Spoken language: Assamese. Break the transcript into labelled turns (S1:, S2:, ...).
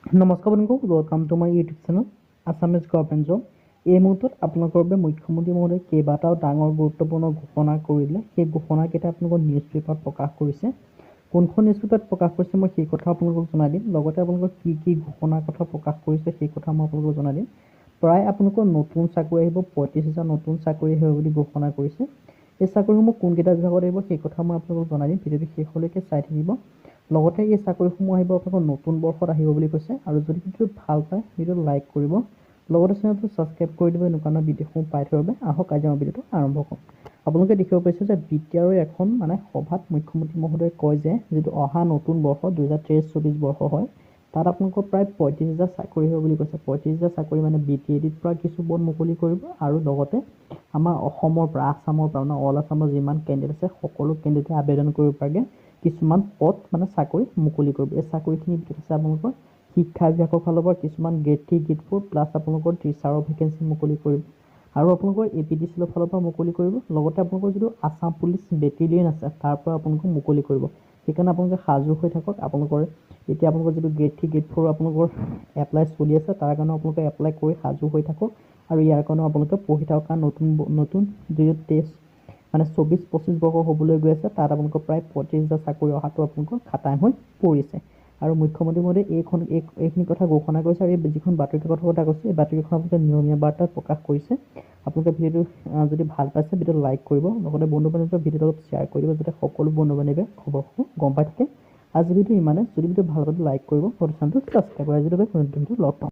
S1: নমস্কাৰ বন্ধুসকল, welcome to my YouTube channel Assamese government job. এই মুহূৰ্তত আপোনালোকৰ বাবে মুখ্যমন্ত্ৰী মহোদয়ে কেইবাটাও ডাঙৰ গুৰুত্বপূৰ্ণ ঘোষণা কৰিলে। সেই ঘোষণাকেইটা আপোনালোকৰ নিউজ পেপাৰত প্ৰকাশ কৰিছে। কোনখন নিউজ পেপাৰত প্ৰকাশ কৰিছে মই সেই কথা আপোনালোকক জনাই দিম। লগতে আপোনালোকৰ কি কি ঘোষণাৰ কথা প্ৰকাশ কৰিছে সেই কথা মই আপোনালোকক জনাই দিম। প্ৰায় আপোনালোকৰ নতুন চাকৰি আহিব, 35,000 নতুন চাকৰি আহিব বুলি ঘোষণা কৰিছে। এই চাকৰিসমূহ কোনকেইটা বিভাগত আহিব সেই কথা মই আপোনালোকক জনাই দিম। ভিডিঅ'টো শেষলৈকে চাই থাকিব। লগতে এই চাকৰিসমূহ আহিব আপোনালোকৰ নতুন বৰ্ষত আহিব বুলি কৈছে। আৰু যদি ভিডিঅ'টো ভাল পায় ভিডিঅ'টো লাইক কৰিব, লগতে চেনেলটো ছাবস্ক্ৰাইব কৰি দিব এনেকুৱা ধৰণৰ ভিডিঅ'সমূহ পাই থকাৰ বাবে। আহক আজি আমাৰ ভিডিঅ'টো আৰম্ভ কৰোঁ। আপোনালোকে দেখিব পাইছে যে BTR এখন সভাত মুখ্যমন্ত্ৰী মহোদয়ে কয় যে যিটো অহা নতুন বৰ্ষ 2023-24 বৰ্ষ হয়, তাত আপোনালোকৰ প্ৰায় 35,000 চাকৰি হ'ব বুলি কৈছে। 35,000 চাকৰি BTADৰ পৰা কিছু পদ মুকলি কৰিব আৰু লগতে আমাৰ অসমৰ পৰা, আছামৰ পৰা অল আছামৰ যিমান কেণ্ডিডেট আছে সকলো কেণ্ডিডেটে আবেদন কৰিব পাৰে কিছুমান পদ চাকৰি মুকলি কৰিব। এই চাকৰিখিনিৰ ভিতৰত আছে আপোনালোকৰ শিক্ষা বিভাগৰ ফালৰ পৰা কিছুমান গ্ৰেড 3, গ্ৰেড 4 প্লাছ আপোনালোকৰ টিচাৰৰ ভেকেঞ্চি মুকলি কৰিব আৰু আপোনালোকৰ APDCL ফালৰ পৰা মুকলি কৰিব। লগতে আপোনালোকৰ যিটো আছাম পুলিচ বেটেলিয়ন আছে তাৰ পৰা আপোনালোকক মুকলি কৰিব। সেইকাৰণে আপোনালোকে সাজু হৈ থাকক। আপোনালোকৰ এতিয়া আপোনালোকৰ যিটো গ্ৰেড 3, গ্ৰেড 4 আপোনালোকৰ এপ্লাই চলি আছে, তাৰ কাৰণে আপোনালোকে এপ্লাই কৰি সাজু হৈ থাকক আৰু ইয়াৰ কাৰণেও আপোনালোকে পঢ়ি থাকক। কাৰণ নতুন যিটো টেষ্ট 24-25 বৰ্ষ হ'বলৈ গৈ আছে, তাত আপোনালোকৰ প্ৰায় 35,000 চাকৰি অহাটো আপোনালোকৰ খাটাং হৈ পৰিছে। আৰু মুখ্যমন্ত্ৰী মহোদয়ে এইখিনি কথা ঘোষণা কৰিছে। আৰু এই যিখন বাতৰি কাকতৰ কথা কৈছে, এই বাতৰিখন আপোনালোকে নিয়মীয়া বাৰ্তাত প্ৰকাশ কৰিছে। আপোনালোকে ভিডিঅ'টো যদি ভাল পাইছে ভিডিঅ'টো লাইক কৰিব, লগতে বন্ধু বান্ধৱীৰ ভিডিঅ'টো অলপ শ্বেয়াৰ কৰি দিব যাতে সকলো বন্ধু বান্ধৱীয়ে খবৰসমূহ গম পাই থাকে। আজি ভিডিঅ' ইমানে। যদি ভিডিঅ' ভাল পালে লাইক কৰিব, লগতে চেনেলটো ছাবস্ক্ৰাইব কৰি আজিলৈকে লগ পাম।